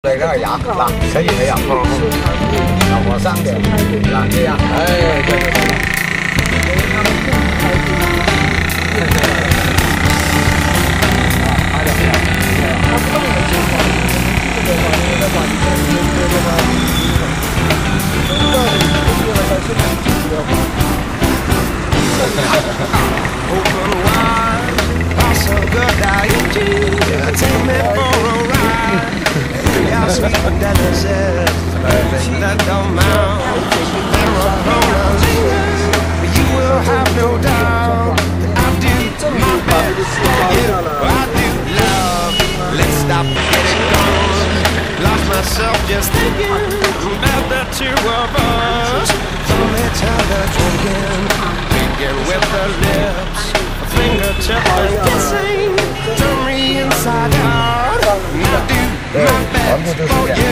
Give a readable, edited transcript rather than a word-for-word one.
这个牙，啊，可以这样，啊，往上点，啊，这样，哎，对对对。That don't mount, you will have no doubt that I do my best for you. I do love. Let's stop getting gone. Lost myself just thinking about the two of us. From each other drinking, speaking with the lips, a fingertip is kissing. Turn me inside out. And I do my best for you.